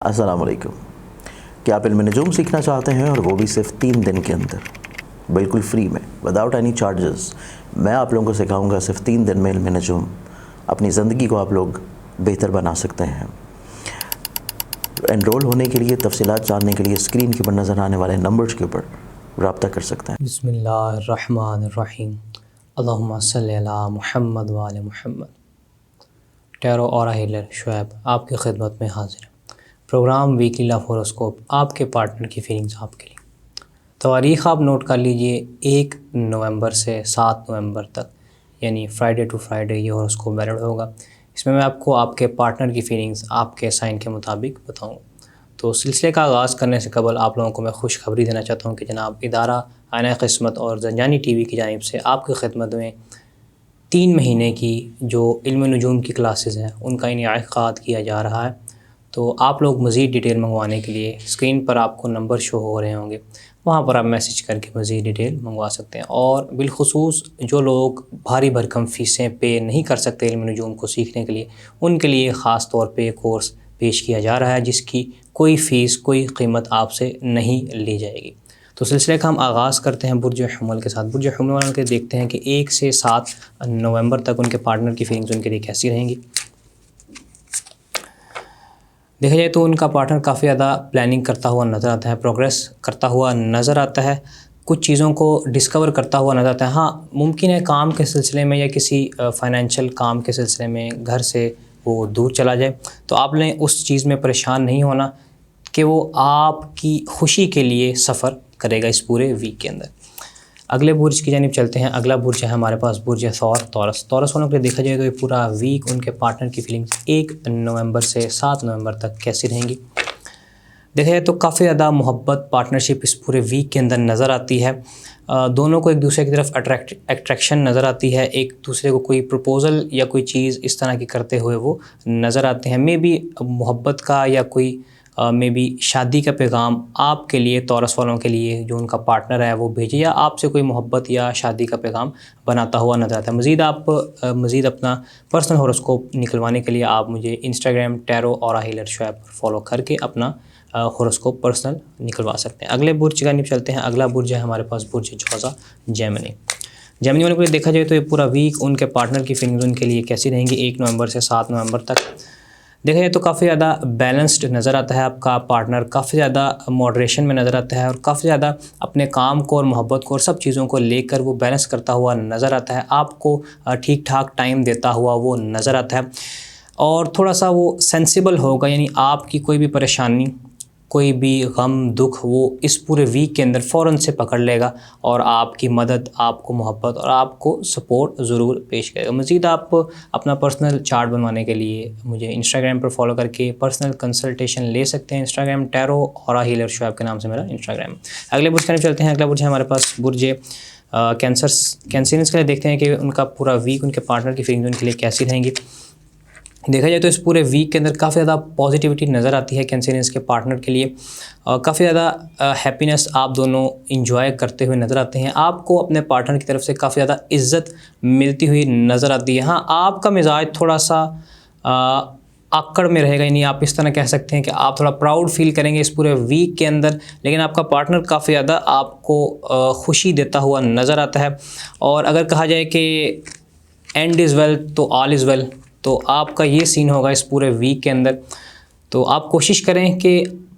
अस्सलाम वालेकुम। क्या आप इल्म नजूम सीखना चाहते हैं और वो भी सिर्फ 3 दिन के अंदर, बिल्कुल फ्री में, विदाउट एनी चार्जेस। मैं आप लोगों को सिखाऊंगा सिर्फ 3 दिन में इल्म नजूम। अपनी ज़िंदगी को आप लोग बेहतर बना सकते हैं। एनरोल होने के लिए, तफसीलात जानने के लिए स्क्रीन के ऊपर नज़र आने वाले नंबर्स के ऊपर रब्ता कर सकते हैं। बिस्मिल्लाहिर्रहमानिर्रहीम। अल्लाहुम्मा सल्ली अला मुहम्मद व आले मुहम्मद। टैरो और हीलर शुएब आपकी खिदमत में हाजिर है। प्रोग्राम वीकली लव होरोस्कोप आपके पार्टनर की फीलिंग्स आपके लिए। तारीख़ आप नोट कर लीजिए, 1 नवंबर से 7 नवंबर तक, यानी फ्राइडे टू फ्राइडे ये होरोस्कोप वैलिड होगा। इसमें मैं आपको आपके पार्टनर की फीलिंग्स आपके साइन के मुताबिक बताऊँगा। तो सिलसिले का आगाज़ करने से कबल आप लोगों को मैं खुशखबरी देना चाहता हूँ कि जनाब इदारा आईना क़िस्मत और ज़ंजानी टीवी की जानिब से आपकी खिदमत में 3 महीने की जो इल्म नजूम की क्लासेस हैं उनका इनेकाद किया जा रहा है। तो आप लोग मज़ीद डिटेल मंगवाने के लिए स्क्रीन पर आपको नंबर शो हो रहे होंगे, वहाँ पर आप मैसेज करके मज़ीद डिटेल मंगवा सकते हैं। और बिलखुसूस जो लोग भारी भरकम फ़ीसें पे नहीं कर सकते इल्म नजूम को सीखने के लिए, उनके लिए ख़ास तौर पे कोर्स पेश किया जा रहा है जिसकी कोई फ़ीस, कोई कीमत आपसे नहीं ली जाएगी। तो सिलसिले का हम आगाज़ करते हैं बुर्ज हमल के साथ। बुर्ज हमल वालों के देखते हैं कि 1 से 7 नवंबर तक उनके पार्टनर की फीलिंग्स उनके लिए कैसी रहेंगी। देखा जाए तो उनका पार्टनर काफ़ी ज़्यादा प्लानिंग करता हुआ नज़र आता है, प्रोग्रेस करता हुआ नज़र आता है, कुछ चीज़ों को डिस्कवर करता हुआ नज़र आता है। हाँ, मुमकिन है काम के सिलसिले में या किसी फ़ाइनेंशियल काम के सिलसिले में घर से वो दूर चला जाए, तो आपने उस चीज़ में परेशान नहीं होना कि वो आपकी खुशी के लिए सफ़र करेगा इस पूरे वीक के अंदर। अगले बुर्ज की जानिब चलते हैं। अगला बुर्ज है हमारे पास बुर्ज तौरस। तौरस वालों के लिए देखा जाए तो ये पूरा वीक उनके पार्टनर की फीलिंग्स 1 नवंबर से 7 नवंबर तक कैसी रहेंगी। देखा जाए तो काफ़ी ज़्यादा मोहब्बत, पार्टनरशिप इस पूरे वीक के अंदर नज़र आती है। दोनों को एक दूसरे की तरफ अट्रैक्शन नज़र आती है, एक दूसरे को कोई प्रपोज़ल या कोई चीज़ इस तरह की करते हुए वो नज़र आते हैं। मे बी मोहब्बत का या कोई मे बी शादी का पैगाम आपके लिए, तौरस वालों के लिए जो उनका पार्टनर है वो भेजे, या आपसे कोई मोहब्बत या शादी का पैगाम बनाता हुआ नज़र आता है। मज़ीद अपना पर्सनल होरोस्कोप निकलवाने के लिए आप मुझे इंस्टाग्राम टैरो और हीलर शुएब पर फॉलो करके अपना होरोस्कोप पर्सनल निकलवा सकते हैं। अगले बुर्ज की जानिब चलते हैं। अगला बुर्ज है हमारे पास बुर्ज जौज़ा जेमिनी। जेमिनी वालों के लिए देखा जाए तो ये पूरा वीक उनके पार्टनर की फीलिंग्स उनके लिए कैसी रहेंगी 1 नवंबर से 7 नवंबर तक। देखा जाए तो काफ़ी ज़्यादा बैलेंस्ड नज़र आता है आपका पार्टनर, काफ़ी ज़्यादा मॉडरेशन में नज़र आता है और काफ़ी ज़्यादा अपने काम को और मोहब्बत को और सब चीज़ों को लेकर वो बैलेंस करता हुआ नज़र आता है। आपको ठीक ठाक टाइम देता हुआ वो नज़र आता है और थोड़ा सा वो सेंसिबल होगा, यानी आपकी कोई भी परेशानी, कोई भी गम दुख वो इस पूरे वीक के अंदर फ़ौरन से पकड़ लेगा और आपकी मदद, आपको मोहब्बत और आपको सपोर्ट ज़रूर पेश करेगा। मज़ीद आप अपना पर्सनल चार्ट बनवाने के लिए मुझे इंस्टाग्राम पर फॉलो करके पर्सनल कंसल्टेशन ले सकते हैं। इंस्टाग्राम टैरो और हीलर शुएब के नाम से मेरा इंस्टाग्राम। अगले बुर्ज की चलते हैं। अगला बुर्ज है हमारे पास बुर्ज कैंसरियंस के लिए देखते हैं कि उनका पूरा वीक उनके पार्टनर की फीलिंग्स उनके लिए कैसी रहेंगी। देखा जाए तो इस पूरे वीक के अंदर काफ़ी ज़्यादा पॉजिटिविटी नज़र आती है कैंसरियंस के पार्टनर के लिए। काफ़ी ज़्यादा हैप्पीनेस आप दोनों इंजॉय करते हुए नज़र आते हैं। आपको अपने पार्टनर की तरफ से काफ़ी ज़्यादा इज़्ज़त मिलती हुई नज़र आती है। हाँ, आपका मिजाज थोड़ा सा आकड़ में रहेगा, यानी आप इस तरह कह सकते हैं कि आप थोड़ा प्राउड फील करेंगे इस पूरे वीक के अंदर, लेकिन आपका पार्टनर काफ़ी ज़्यादा आपको खुशी देता हुआ नज़र आता है। और अगर कहा जाए कि एंड इज़ वेल तो ऑल इज़ वेल, तो आपका ये सीन होगा इस पूरे वीक के अंदर। तो आप कोशिश करें कि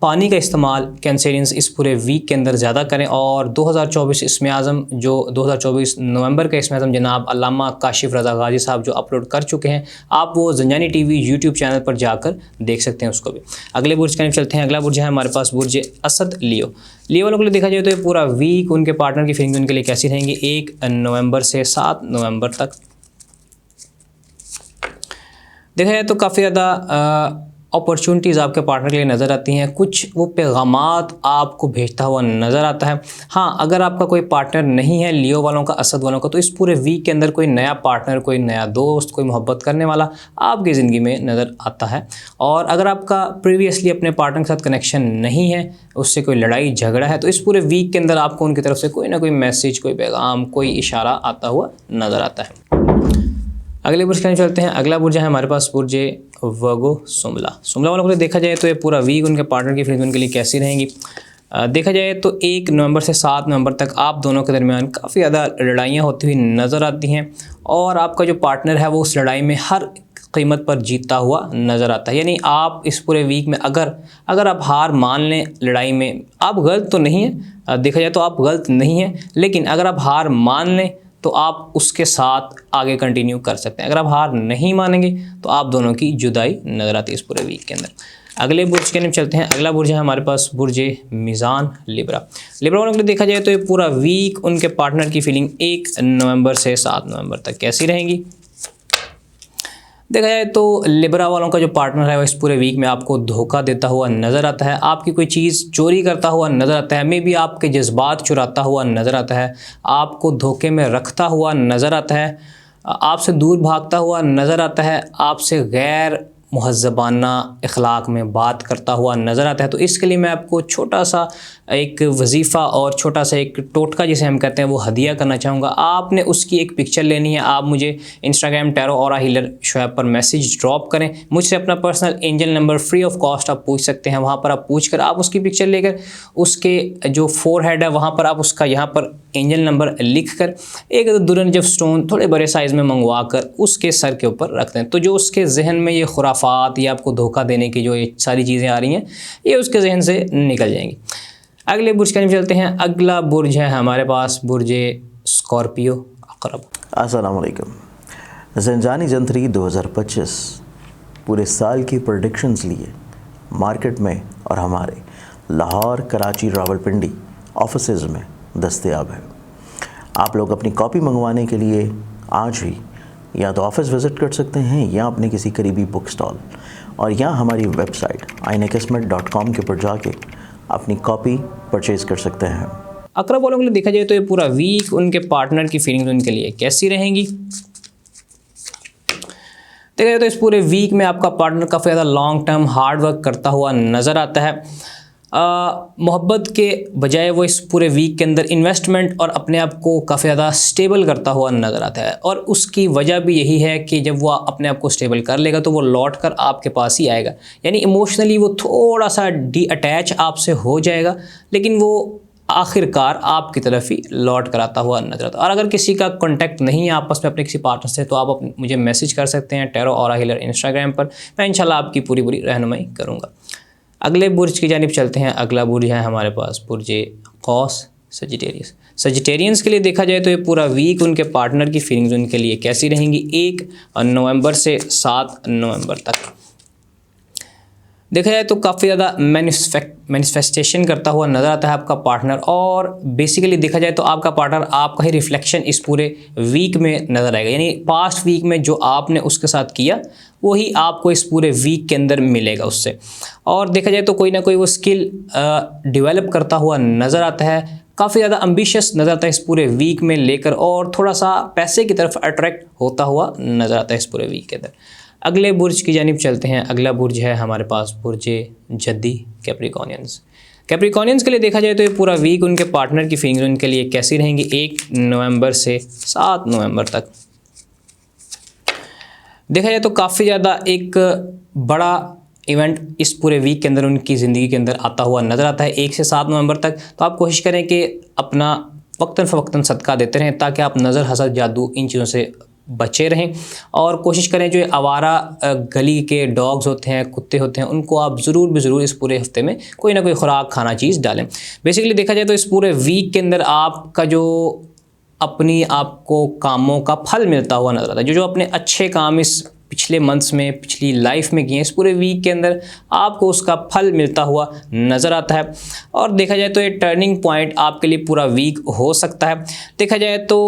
पानी का इस्तेमाल कैंसरियंस इस पूरे वीक के अंदर ज़्यादा करें। और 2024 इसमें आज़म जो 2024 नवंबर का इसमें आज़म जनाब अल्लामा काशिफ रज़ा गाजी साहब जो अपलोड कर चुके हैं, आप वो ज़ंजानी टीवी यूट्यूब चैनल पर जाकर देख सकते हैं उसको भी। अगले बुर्ज की चलते हैं। अगला बुर्ज है हमारे पास बुर्ज असद लियो। लियो वालों के लिए देखा जाए तो ये पूरा वीक उनके पार्टनर की फीलिंग्स उनके लिए कैसी रहेंगी 1 नवंबर से 7 नवंबर तक। देखा जाए तो काफ़ी ज़्यादा अपॉर्चुनिटीज़ आपके पार्टनर के लिए नज़र आती हैं, कुछ वो पैगामात आपको भेजता हुआ नज़र आता है। हाँ, अगर आपका कोई पार्टनर नहीं है लियो वालों का, असद वालों का, तो इस पूरे वीक के अंदर कोई नया पार्टनर, कोई नया दोस्त, कोई मोहब्बत करने वाला आपकी ज़िंदगी में नज़र आता है। और अगर आपका प्रीवियसली अपने पार्टनर के साथ कनेक्शन नहीं है, उससे कोई लड़ाई झगड़ा है, तो इस पूरे वीक के अंदर आपको उनकी तरफ से कोई ना कोई मैसेज, कोई पैगाम, कोई इशारा आता हुआ नज़र आता है। अगले बुर्ज की तरफ चलते हैं। अगला बुर्ज है हमारे पास बुर्ज वर्गो सुमला। सुमला वालों को देखा जाए तो ये पूरा वीक उनके पार्टनर की फीलिंग उनके लिए कैसी रहेंगी। देखा जाए तो 1 नवंबर से 7 नवंबर तक आप दोनों के दरमियान काफ़ी ज़्यादा लड़ाइयाँ होती हुई नज़र आती हैं और आपका जो पार्टनर है वो उस लड़ाई में हर कीमत पर जीतता हुआ नज़र आता है। यानी आप इस पूरे वीक में अगर आप हार मान लें लड़ाई में, आप गलत तो नहीं हैं, देखा जाए तो आप गलत नहीं हैं, लेकिन अगर आप हार मान लें तो आप उसके साथ आगे कंटिन्यू कर सकते हैं। अगर आप हार नहीं मानेंगे तो आप दोनों की जुदाई नज़र आती है इस पूरे वीक के अंदर। अगले बुर्ज के लिए चलते हैं। अगला बुर्ज है हमारे पास बुर्ज मीज़ान लिब्रा। लिब्रा वालों के लिए देखा जाए तो ये पूरा वीक उनके पार्टनर की फीलिंग 1 नवंबर से 7 नवंबर तक कैसी रहेंगी। देखा जाए तो लिब्रा वालों का जो पार्टनर है वो इस पूरे वीक में आपको धोखा देता हुआ नज़र आता है, आपकी कोई चीज़ चोरी करता हुआ नज़र आता है, मे बी आपके जज्बात चुराता हुआ नज़र आता है, आपको धोखे में रखता हुआ नज़र आता है, आपसे दूर भागता हुआ नज़र आता है, आपसे गैर मुहज़्ज़बाना अखलाक में बात करता हुआ नज़र आता है। तो इसके लिए मैं आपको छोटा सा एक वजीफ़ा और छोटा सा एक टोटका जिसे हम कहते हैं वो हदिया करना चाहूँगा। आपने उसकी एक पिक्चर लेनी है, आप मुझे Instagram tarot aura healer Shoaib पर मैसेज ड्रॉप करें, मुझसे अपना personal angel number free of cost आप पूछ सकते हैं। वहाँ पर आप पूछ कर आप उसकी पिक्चर लेकर उसके जो फोरहेड है वहाँ पर आप उसका यहाँ पर एंजल नंबर लिख कर एक दुरंजब स्टोन थोड़े बड़े साइज़ में मंगवा कर उसके सर के ऊपर रख दें। तो जो उसके जहन में ये खुराफात या आपको धोखा देने की जो ये सारी चीज़ें आ रही हैं ये उसके जहन से निकल जाएंगी। अगले बुर्ज के लिए चलते हैं। अगला बुर्ज है हमारे पास बुर्ज स्कॉर्पियो अक़रब। अस्सलाम वालेकुम। ज़ंजानी जंतरी 2025 पूरे साल की प्रेडिक्शंस लिए मार्केट में और हमारे लाहौर, कराची, रावलपिंडी ऑफिसेज में दस्तयाब है। आप लोग अपनी कॉपी मंगवाने के लिए आज ही या तो ऑफ़िस विज़िट कर सकते हैं या अपने किसी करीबी बुक स्टॉल और या हमारी वेबसाइट ainekismet.com के ऊपर जाके अपनी कॉपी परचेज़ कर सकते हैं। अक़रब वालों के लिए देखा जाए तो ये पूरा वीक उनके पार्टनर की फीलिंग्स उनके लिए कैसी रहेंगी। देखा जाए तो इस पूरे वीक में आपका पार्टनर काफ़ी ज़्यादा लॉन्ग टर्म हार्ड वर्क करता हुआ नज़र आता है। मोहब्बत के बजाय वो इस पूरे वीक के अंदर इन्वेस्टमेंट और अपने आप को काफ़ी ज़्यादा स्टेबल करता हुआ नज़र आता है और उसकी वजह भी यही है कि जब वो अपने आप को स्टेबल कर लेगा तो वो लौट कर आपके पास ही आएगा। यानी इमोशनली वो थोड़ा सा डी अटैच आपसे हो जाएगा लेकिन वो आखिरकार आपकी तरफ ही लौट कर आता हुआ नजर आता है। और अगर किसी का कांटेक्ट नहीं है आपस में अपने किसी पार्टनर से तो आप मुझे मैसेज कर सकते हैं टैरो ऑरा हीलर इंस्टाग्राम पर, मैं इंशाल्लाह आपकी पूरी रहनुमाई करूँगा। अगले बुर्ज की जानिब चलते हैं। अगला बुर्ज है हमारे पास बुर्ज कौस सजिटेरियस। सजिटेरियंस के लिए देखा जाए तो ये पूरा वीक उनके पार्टनर की फीलिंग्स उनके लिए कैसी रहेंगी 1 नवंबर से 7 नवंबर तक। देखा जाए तो काफ़ी ज़्यादा मैनिफेस्टेशन करता हुआ नज़र आता है आपका पार्टनर और बेसिकली देखा जाए तो आपका पार्टनर आपका ही रिफ्लेक्शन इस पूरे वीक में नज़र आएगा। यानी पास्ट वीक में जो आपने उसके साथ किया वही आपको इस पूरे वीक के अंदर मिलेगा उससे। और देखा जाए तो कोई ना कोई वो स्किल डेवलप करता हुआ नज़र आता है, काफ़ी ज़्यादा एम्बिशियस नज़र आता है इस पूरे वीक में लेकर और थोड़ा सा पैसे की तरफ अट्रैक्ट होता हुआ नज़र आता है इस पूरे वीक के अंदर। अगले बुर्ज की जानिब चलते हैं। अगला बुर्ज है हमारे पास बुर्ज जद्दी कैप्रिकॉनियंस। कैप्रिकॉनियंस के लिए देखा जाए तो ये पूरा वीक उनके पार्टनर की फीलिंग्स उनके लिए कैसी रहेंगी 1 नवंबर से 7 नवंबर तक। देखा जाए तो काफ़ी ज़्यादा एक बड़ा इवेंट इस पूरे वीक के अंदर उनकी ज़िंदगी के अंदर आता हुआ नज़र आता है 1 से 7 नवंबर तक। तो आप कोशिश करें कि अपना वक्तन फ़वक्तन सदका देते रहें ताकि आप नज़र हसद जादू इन चीज़ों से बचे रहें और कोशिश करें जो आवारा गली के डॉग्स होते हैं, कुत्ते होते हैं, उनको आप ज़रूर इस पूरे हफ्ते में कोई ना कोई खुराक खाना चीज़ डालें। बेसिकली देखा जाए तो इस पूरे वीक के अंदर आपका जो अपनी आपको कामों का फल मिलता हुआ नज़र आता है, जो अपने अच्छे काम इस पिछले मंथ्स में पिछली लाइफ में किए इस पूरे वीक के अंदर आपको उसका फल मिलता हुआ नज़र आता है। और देखा जाए तो ये टर्निंग पॉइंट आपके लिए पूरा वीक हो सकता है। देखा जाए तो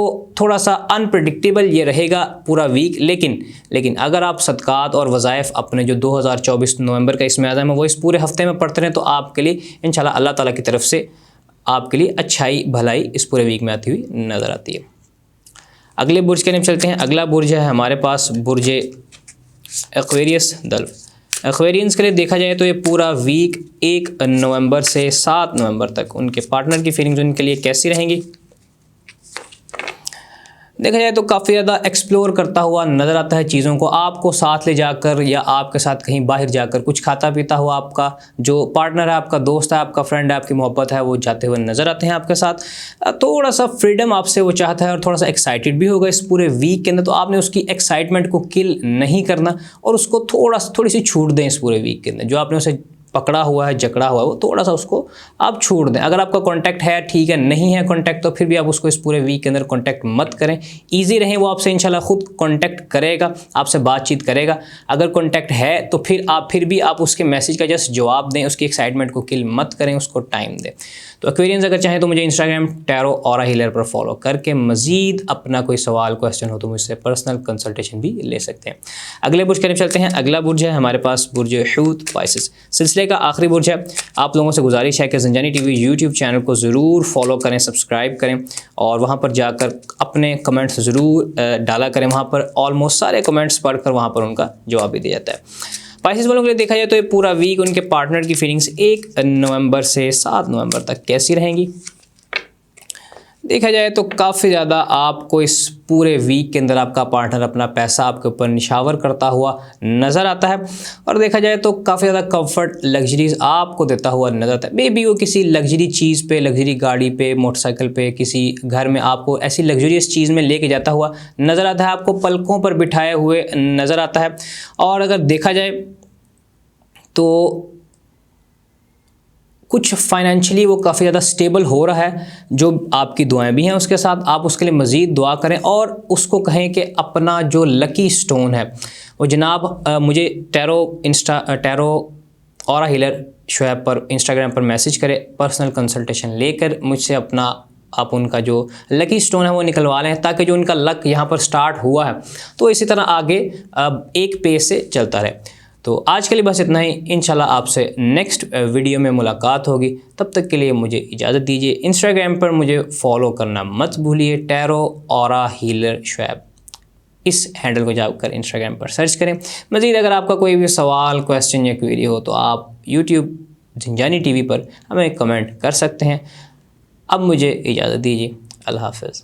थोड़ा सा अनप्रेडिक्टेबल ये रहेगा पूरा वीक, लेकिन अगर आप सदक़ात और वज़ाइफ अपने जो 2024 नवंबर का इसमें आज़म है वो इस पूरे हफ्ते में पढ़ते रहें तो आपके लिए इंशाल्लाह अल्लाह ताला की तरफ से आपके लिए अच्छाई भलाई इस पूरे वीक में आती हुई नज़र आती है। अगले बुर्ज के लिए चलते हैं। अगला बुर्ज है हमारे पास बुर्ज एक्वेरियस दल्फ। एक्वेरियंस के लिए देखा जाए तो ये पूरा वीक 1 नवंबर से 7 नवंबर तक उनके पार्टनर की फीलिंग्स उनके लिए कैसी रहेंगी। देखा जाए तो काफ़ी ज़्यादा एक्सप्लोर करता हुआ नज़र आता है चीज़ों को, आपको साथ ले जाकर या आपके साथ कहीं बाहर जाकर कुछ खाता पीता हुआ आपका जो पार्टनर है, आपका दोस्त है, आपका फ्रेंड है, आपकी मोहब्बत है, वो जाते हुए नज़र आते हैं आपके साथ। थोड़ा सा फ्रीडम आपसे वो चाहता है और थोड़ा सा एक्साइटेड भी होगा इस पूरे वीक के अंदर, तो आपने उसकी एक्साइटमेंट को किल नहीं करना और उसको थोड़ी सी छूट दें इस पूरे वीक के अंदर। जो आपने उसे पकड़ा हुआ है, जकड़ा हुआ है, वो थोड़ा सा उसको आप छोड़ दें। अगर आपका कांटेक्ट है ठीक है, नहीं है कांटेक्ट तो फिर भी आप उसको इस पूरे वीक के अंदर कांटेक्ट मत करें। इजी रहें, वो आपसे इंशाल्लाह खुद कांटेक्ट करेगा, आपसे बातचीत करेगा। अगर कांटेक्ट है तो फिर भी आप उसके मैसेज का जस्ट जवाब दें, उसकी एक्साइटमेंट को किल मत करें, उसको टाइम दें। तो एक्वेरियंस अगर चाहें तो मुझे इंस्टाग्राम टैरो ऑरा हीलर पर फॉलो करके मजीद अपना कोई सवाल क्वेश्चन हो तो मुझसे पर्सनल कंसल्टेशन भी ले सकते हैं। अगले बुर्ज की तरफ चलते हैं। अगला बुर्ज है हमारे पास बुर्ज हूत पाइसेस, सिलसिले का आखिरी बुर्ज है। आप लोगों से गुजारिश है कि ज़ंजानी टीवी यूट्यूब चैनल को ज़रूर फॉलो करें, सब्सक्राइब करें और वहाँ पर जाकर अपने कमेंट्स ज़रूर डाला करें। वहाँ पर ऑलमोस्ट सारे कमेंट्स पढ़कर वहाँ पर उनका जवाब भी दिया जाता है। पाइसेस वालों के लिए देखा जाए तो ये पूरा वीक उनके पार्टनर की फीलिंग्स 1 नवंबर से 7 नवंबर तक कैसी रहेंगी। देखा जाए तो काफ़ी ज़्यादा आपको इस पूरे वीक के अंदर आपका पार्टनर अपना पैसा आपके ऊपर निशावर करता हुआ नज़र आता है और देखा जाए तो काफ़ी ज़्यादा कंफर्ट लग्जरीज आपको देता हुआ नज़र आता है। मे बी वो किसी लग्जरी चीज़ पे, लग्जरी गाड़ी पे, मोटरसाइकिल पे, किसी घर में आपको ऐसी लग्जरियस चीज़ में लेके जाता हुआ नज़र आता है, आपको पलकों पर बिठाए हुए नज़र आता है। और अगर देखा जाए तो कुछ फाइनेंशियली वो काफ़ी ज़्यादा स्टेबल हो रहा है, जो आपकी दुआएं भी हैं उसके साथ। आप उसके लिए मज़ीद दुआ करें और उसको कहें कि अपना जो लकी स्टोन है वो जनाब मुझे टैरो ऑरा हीलर शोएब पर इंस्टाग्राम पर मैसेज करें, पर्सनल कंसल्टेशन लेकर मुझसे अपना आप उनका जो लकी स्टोन है वो निकलवा लें, ताकि जो उनका लक यहाँ पर स्टार्ट हुआ है तो इसी तरह आगे एक पेज से चलता रहे। तो आज के लिए बस इतना ही। इंशाल्लाह आपसे नेक्स्ट वीडियो में मुलाकात होगी, तब तक के लिए मुझे इजाज़त दीजिए। इंस्टाग्राम पर मुझे फॉलो करना मत भूलिए, टैरो ऑरा हीलर शोएब, इस हैंडल को जाकर इंस्टाग्राम पर सर्च करें। मज़ीद अगर आपका कोई भी सवाल, क्वेश्चन या क्वेरी हो तो आप यूट्यूब ज़ंजानी टीवी पर हमें कमेंट कर सकते हैं। अब मुझे इजाज़त दीजिए, अल्लाह हाफ़िज़।